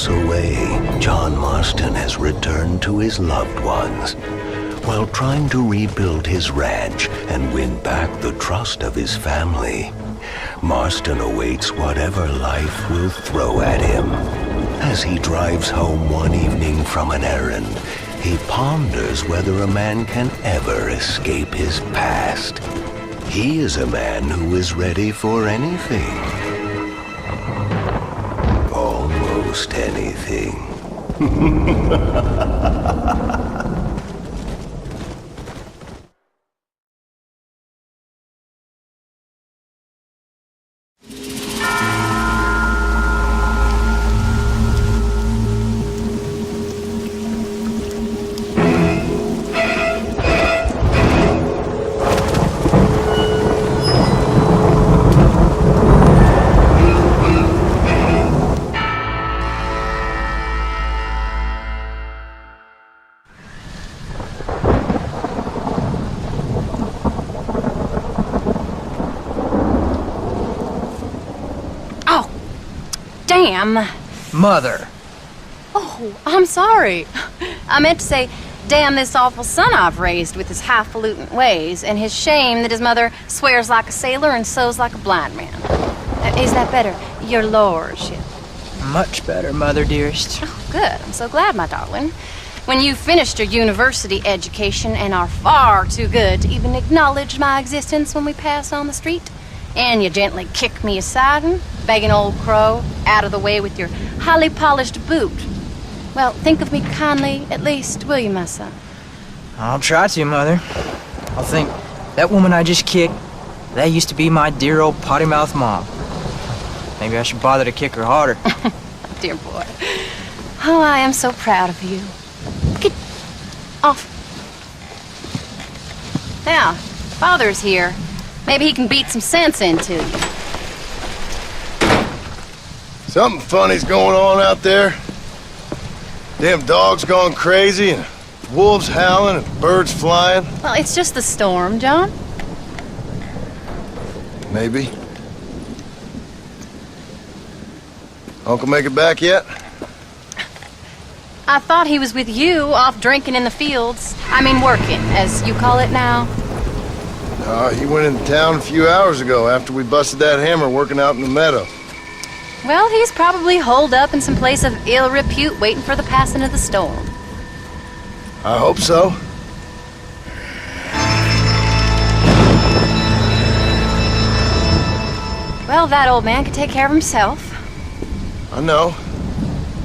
miles away, John Marston has returned to his loved ones. While trying to rebuild his ranch and win back the trust of his family, Marston awaits whatever life will throw at him. As he drives home one evening from an errand, he ponders whether a man can ever escape his past. He is a man who is ready for anything. Almost anything. Damn. Mother. Oh, I'm sorry. I meant to say, damn this awful son I've raised with his highfalutin ways, and his shame that his mother swears like a sailor and sews like a blind man. Is that better, your lordship? Much better, Mother dearest. Oh, good. I'm so glad, my darling. When you've finished your university education and are far too good to even acknowledge my existence when we pass on the street, and you gently kick me aside and begging old crow out of the way with your highly polished boot. Well, think of me kindly, at least, will you, my son? I'll try to, Mother. I'll think, that woman I just kicked, that used to be my dear old potty-mouthed mom. Maybe I should bother to kick her harder. Dear boy. Oh, I am so proud of you. Get off. Now, Father's here. Maybe he can beat some sense into you. Something funny's going on out there. Damn dogs gone crazy, and wolves howling, and birds flying. Well, it's just the storm, John. Maybe. Uncle make it back yet? I thought he was with you, off drinking in the fields. I mean working, as you call it now. He went into town a few hours ago after we busted that hammer working out in the meadow. Well, he's probably holed up in some place of ill repute waiting for the passing of the storm. I hope so. Well, that old man can take care of himself. I know.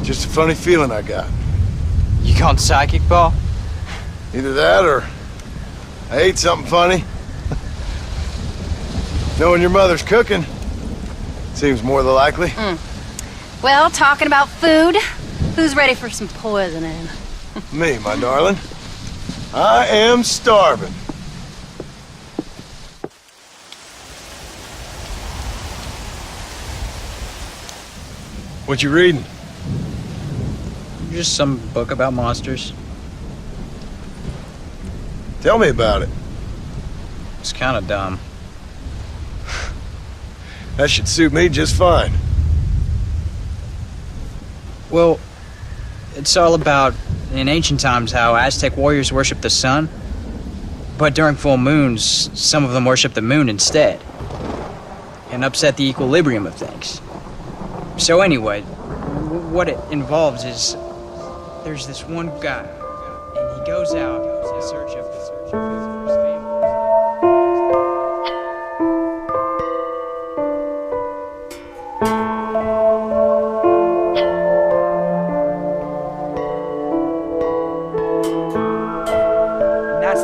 Just a funny feeling I got. You gone psychic, Paul? Either that or I ate something funny. Knowing your mother's cooking seems more the likely. Well, talking about food, who's ready for some poisoning? Me, my darling. I am starving. What you reading? Just some book about monsters. Tell me about it. It's kind of dumb. That should suit me just fine. Well, it's all about, in ancient times, how Aztec warriors worshiped the sun. But during full moons, some of them worship the moon instead. And upset the equilibrium of things. So anyway, what it involves is, there's this one guy, and he goes out in search of food for his family.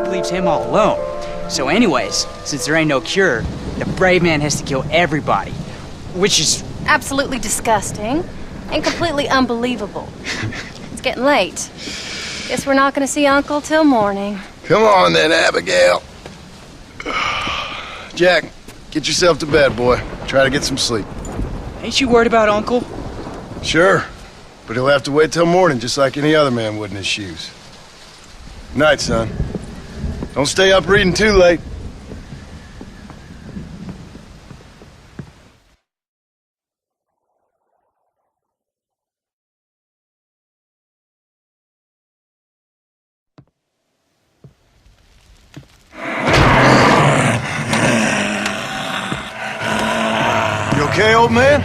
Leaves him all alone. So anyways, since there ain't no cure, the brave man has to kill everybody, which is Absolutely disgusting and completely unbelievable. It's getting late. Guess we're not going to see Uncle till morning. Come on then, Abigail. Jack, get yourself to bed, boy. Try to get some sleep. Ain't you worried about Uncle? Sure, but he'll have to wait till morning just like any other man would in his shoes. Night, son. Don't stay up reading too late. old man?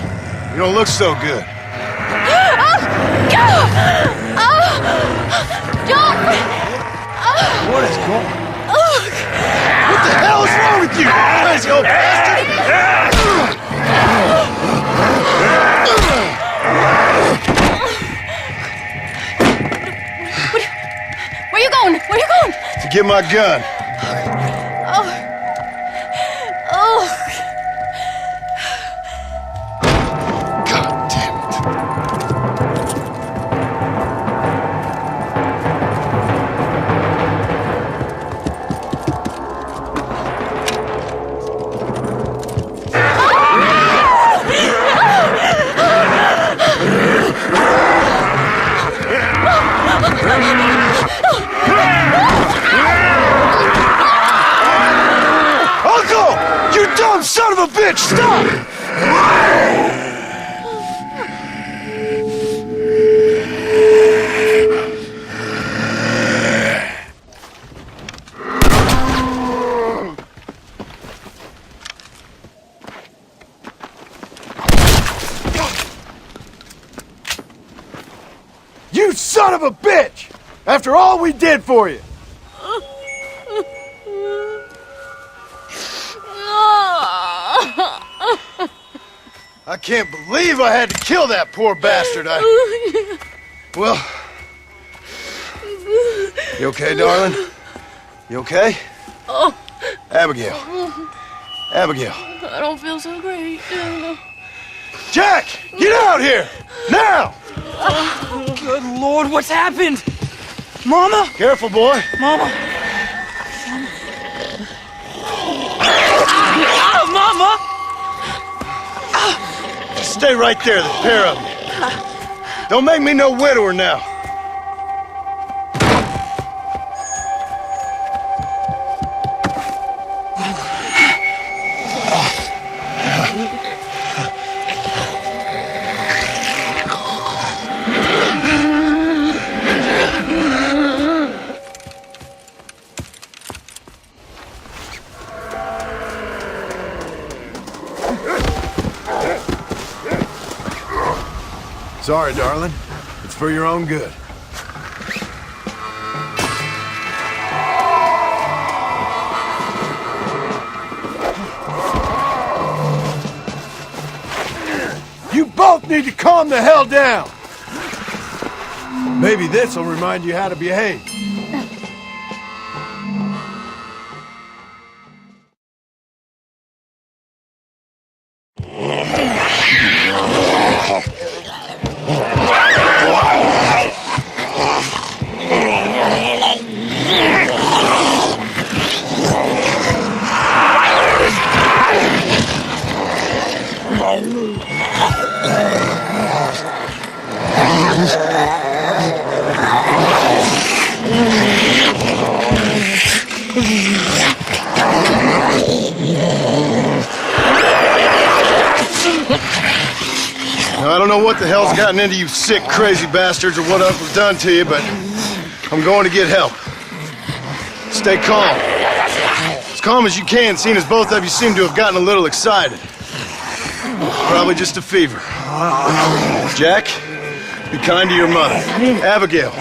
You don't look so good. What is going on? What the hell is wrong with you, crazy old bastard? Where you going? Where you going? To get my gun. Oh. God damn it. Uncle! You dumb son of a bitch! Stop! You son of a bitch! After all we did for you! I can't believe I had to kill that poor bastard. Well... You okay, darling? You okay? Abigail. Abigail. I don't feel so great. Jack! Get out here! Now! Good Lord, what's happened? Mama? Careful, boy. Mama? Mama! Stay right there, the pair of you. Don't make me no widower now. Sorry, darling. It's for your own good. You both need to calm the hell down! Maybe this will remind you how to behave. Now, I don't know what the hell's gotten into you sick, crazy bastards or what else was done to you, but I'm going to get help. Stay calm. As calm as you can, seeing as both of you seem to have gotten a little excited. Probably just a fever. Jack, be kind to your mother. Abigail,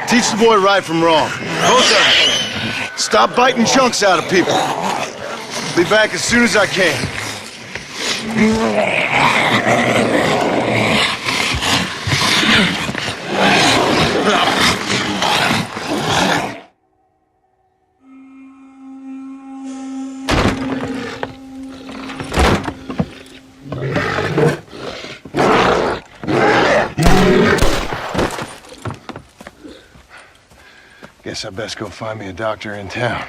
teach the boy right from wrong. Both of you. Stop biting chunks out of people. Be back as soon as I can. Guess I best go find me a doctor in town.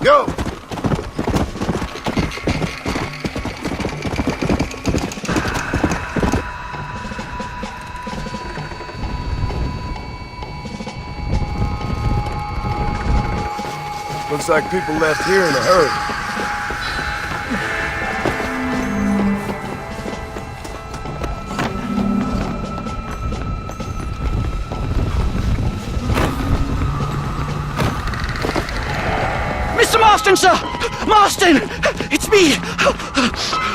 Go! Looks like people left here in a hurry. Marston, sir! Marston! It's me!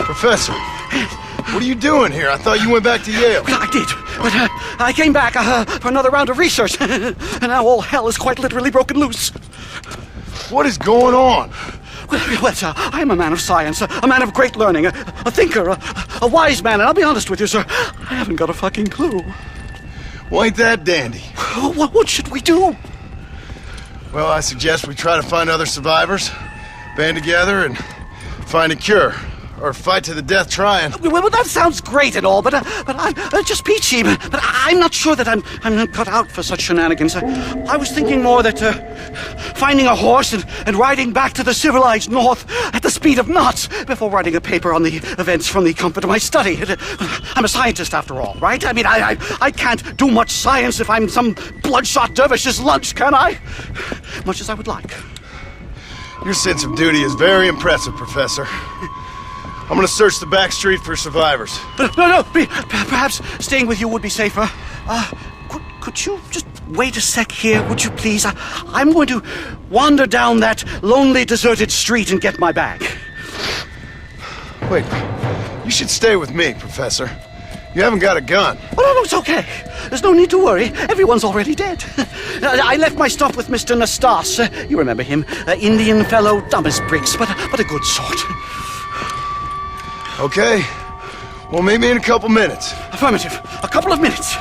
Professor, what are you doing here? I thought you went back to Yale. I did, but I came back for another round of research, and now all hell is quite literally broken loose. What is going on? Well, sir, I am a man of science, a man of great learning, a thinker, a wise man, and I'll be honest with you, sir, I haven't got a fucking clue. Well, ain't that dandy? What should we do? Well, I suggest we try to find other survivors, band together, and find a cure. Or fight to the death trying. Well, that sounds great and all, but I'm just peachy. But I'm not sure that I'm cut out for such shenanigans. I was thinking more that finding a horse and riding back to the civilized north at the speed of knots before writing a paper on the events from the comfort of my study. I'm a scientist after all, right? I mean, I can't do much science if I'm some bloodshot dervish's lunch, can I? Much as I would like. Your sense of duty is very impressive, Professor. I'm gonna search the back street for survivors. No, perhaps staying with you would be safer. Could you just wait a sec here, would you please? I'm going to wander down that lonely, deserted street and get my bag. Wait, you should stay with me, Professor. You haven't got a gun. Oh, no, it's okay. There's no need to worry. Everyone's already dead. I left my stuff with Mr. Nastas. You remember him. Indian fellow, dumb as bricks, but a good sort. Okay. Well, meet me in a couple minutes. Affirmative. A couple of minutes.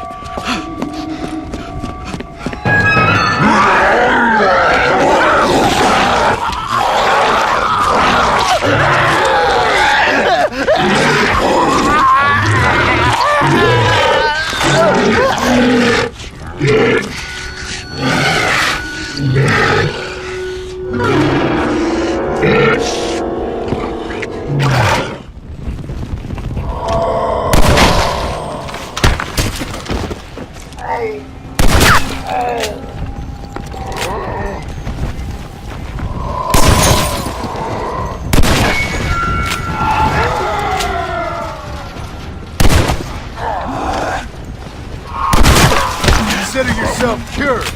Consider yourself cured.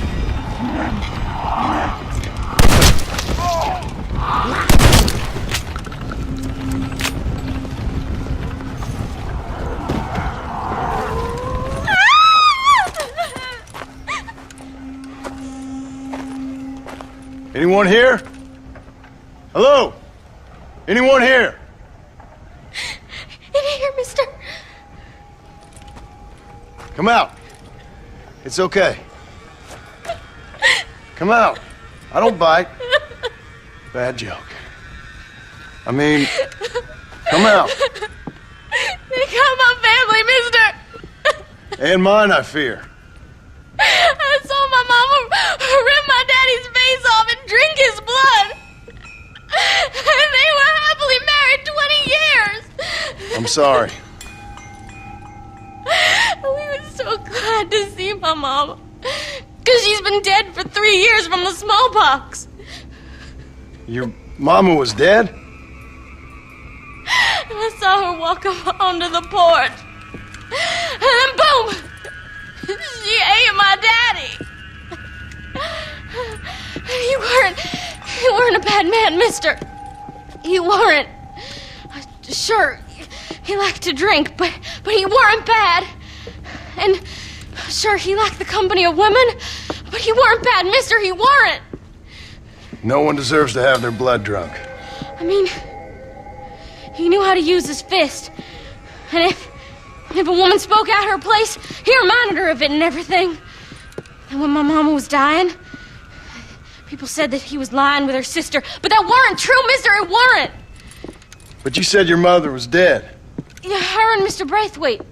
Anyone here? Hello? Anyone here? In here, mister. Come out. It's okay. Come out. I don't bite. Bad joke. I mean, come out. They got my family, mister. And mine, I fear. I saw my mama rip my daddy's face off and drink his blood. And they were happily married 20 years. I'm sorry. We were so glad to see my mama. Because she's been dead for 3 years from the smallpox. Your mama was dead? And I saw her walk up onto the porch. And then boom! She ate my daddy. You weren't a bad man, mister. You weren't. Sure, he liked to drink, but he weren't bad. And sure, he liked the company of women, but he weren't bad, mister. He weren't. No one deserves to have their blood drunk. I mean, he knew how to use his fist. And if a woman spoke out her place, he reminded her of it and everything. And when my mama was dying, people said that he was lying with her sister. But that weren't true, mister. It weren't. But you said your mother was dead. Yeah, her and Mr. Braithwaite.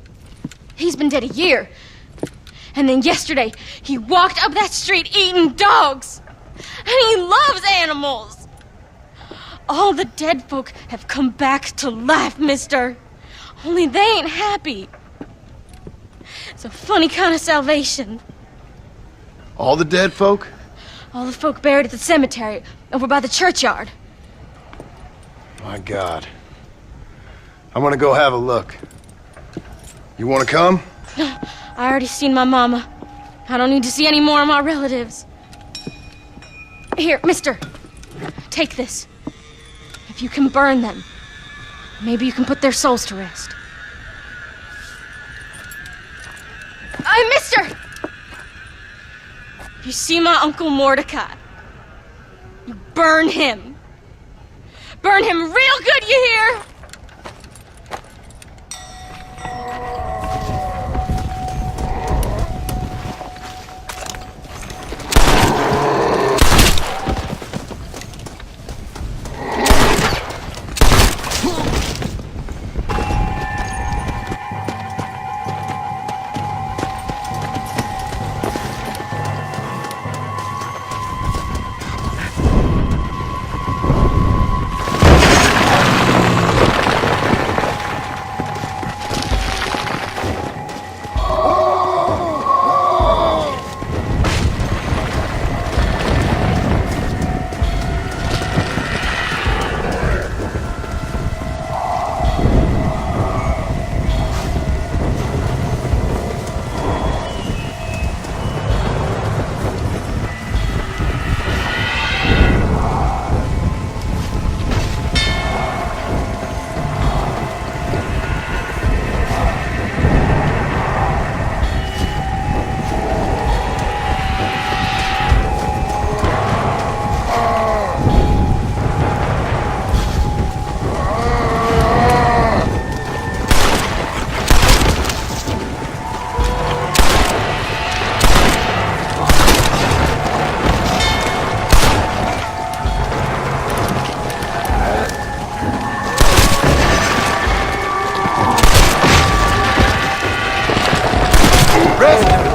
He's been dead a year. And then yesterday, he walked up that street eating dogs. And he loves animals. All the dead folk have come back to life, mister. Only they ain't happy. It's a funny kind of salvation. All the dead folk? All the folk buried at the cemetery over by the churchyard. My God. I'm gonna go have a look. You wanna come? No, I already seen my mama. I don't need to see any more of my relatives. Here, mister. Take this. If you can burn them, maybe you can put their souls to rest. Mister! If you see my Uncle Mordecai, you burn him. Burn him real good, you hear?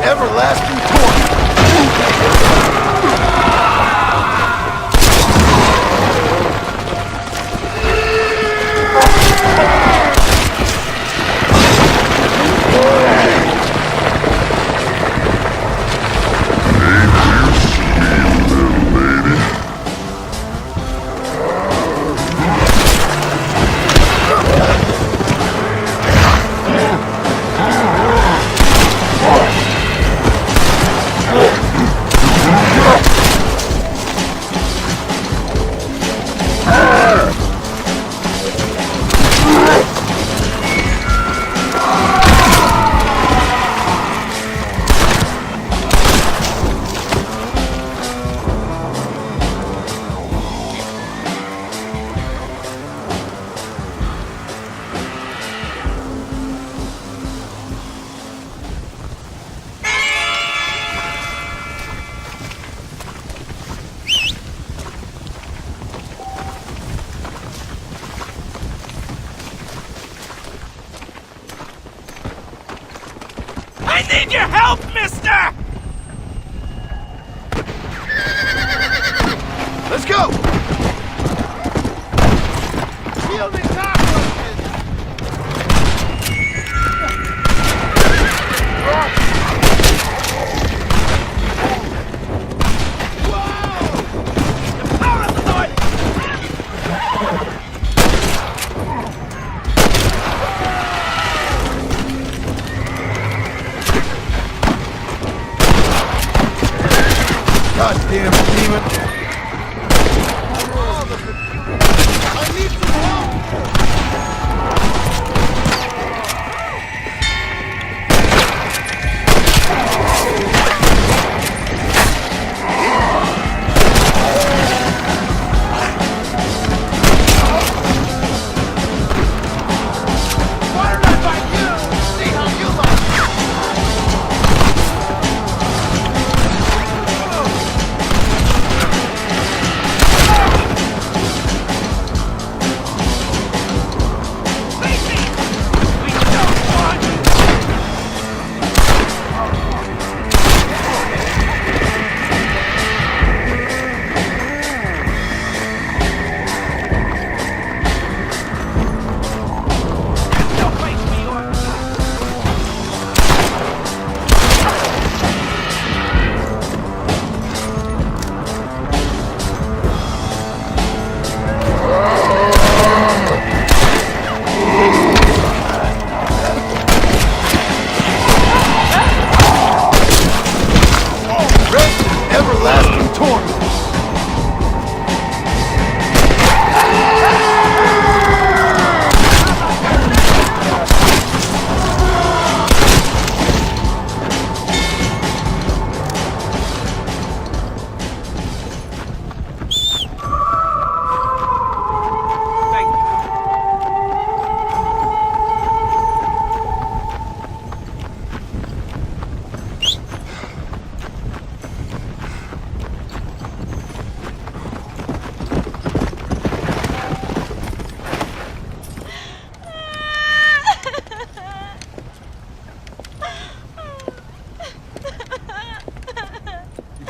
Everlasting torment. I need your help, mister! Let's go! Shielding cockroaches! Whoa! The power of the Lord! Goddamn demon! I need some help!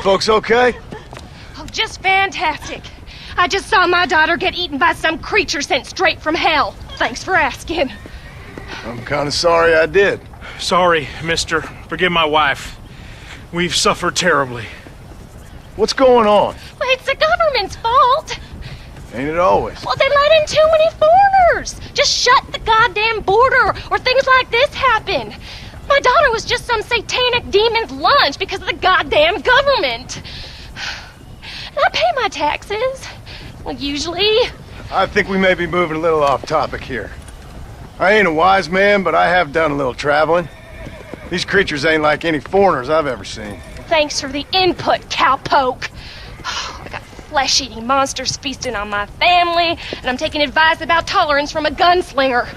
Folks okay? Oh, just fantastic. I just saw my daughter get eaten by some creature sent straight from hell. Thanks for asking. I'm kind of sorry I did. Sorry, mister. Forgive my wife. We've suffered terribly. What's going on? Well, it's the government's fault. Ain't it always? Well, they let in too many foreigners. Just shut the goddamn border, or things like this happen. My daughter was just some satanic demon's lunch because of the goddamn government. And I pay my taxes. Well, usually. I think we may be moving a little off topic here. I ain't a wise man, but I have done a little traveling. These creatures ain't like any foreigners I've ever seen. Thanks for the input, cowpoke. I got flesh-eating monsters feasting on my family, and I'm taking advice about tolerance from a gunslinger.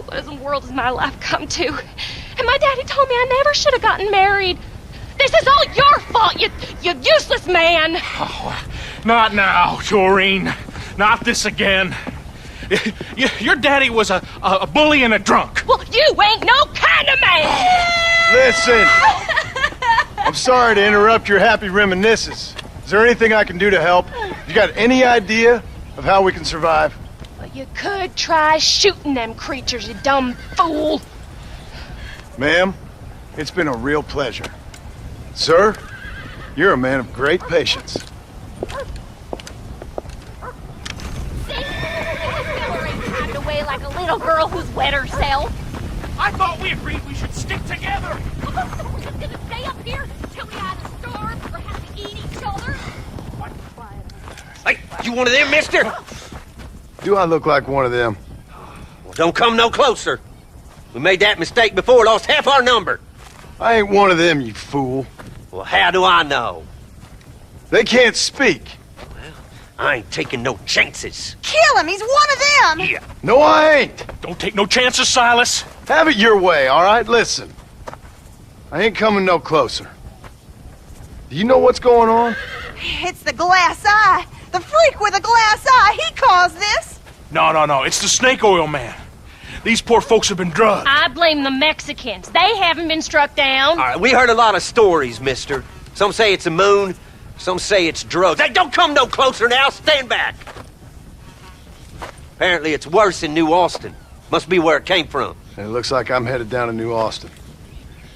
What in the world has my life come to? And my daddy told me I never should have gotten married. This is all your fault, you useless man! Oh, not now, Doreen. Not this again. Your daddy was a bully and a drunk. Well, you ain't no kind of man! Listen! I'm sorry to interrupt your happy reminiscences. Is there anything I can do to help? You got any idea of how we can survive? Well, you could try shooting them creatures, you dumb fool. Ma'am, it's been a real pleasure. Sir, you're a man of great patience. Away like a little girl who's wet herself. I thought we agreed we should stick together. We're just gonna stay up here till we either starve or have to eat each other. Hey, you one of them, mister? Do I look like one of them? Well, don't come no closer. We made that mistake before, lost half our number. I ain't one of them, you fool. Well, how do I know? They can't speak. I ain't taking no chances. Kill him! He's one of them! Yeah. No, I ain't. Don't take no chances, Silas. Have it your way, all right? Listen. I ain't coming no closer. Do you know what's going on? It's the glass eye. The freak with the glass eye. He caused this. No. It's the snake oil man. These poor folks have been drugged. I blame the Mexicans. They haven't been struck down. All right, we heard a lot of stories, mister. Some say it's a moon, some say it's drugs. Hey, don't come no closer now. Stand back. Apparently it's worse in New Austin. Must be where it came from. And it looks like I'm headed down to New Austin.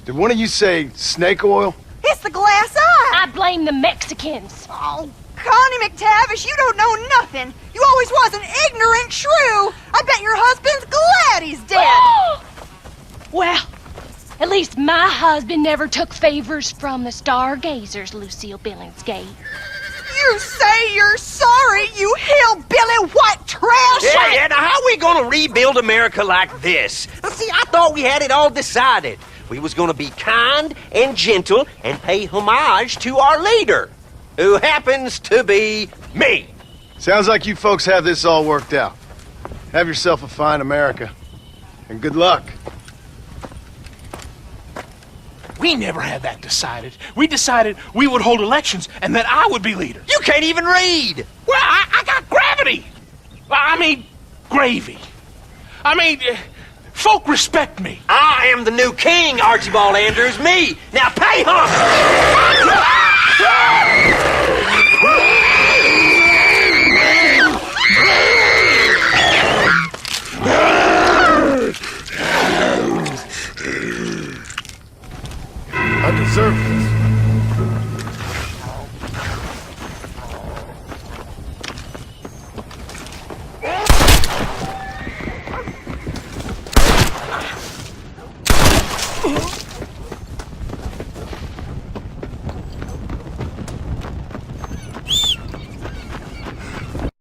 Did one of you say snake oil? It's the glass eye. I blame the Mexicans. Oh, Connie McTavish, you don't know nothing. You always was an ignorant shrew. I bet your husband's glad he's dead. Well, at least my husband never took favors from the stargazers, Lucille Billingsgate. You say you're sorry, you hillbilly white trash! Yeah, now how we gonna rebuild America like this? Now, see, I thought we had it all decided. We was gonna be kind and gentle and pay homage to our leader, who happens to be me. Sounds like you folks have this all worked out. Have yourself a fine America. And good luck. We never had that decided. We decided we would hold elections and that I would be leader. You can't even read. Well, I got gravity. I mean, gravy. I mean, folk respect me. I am the new king, Archibald Andrews. Me. Now pay homage.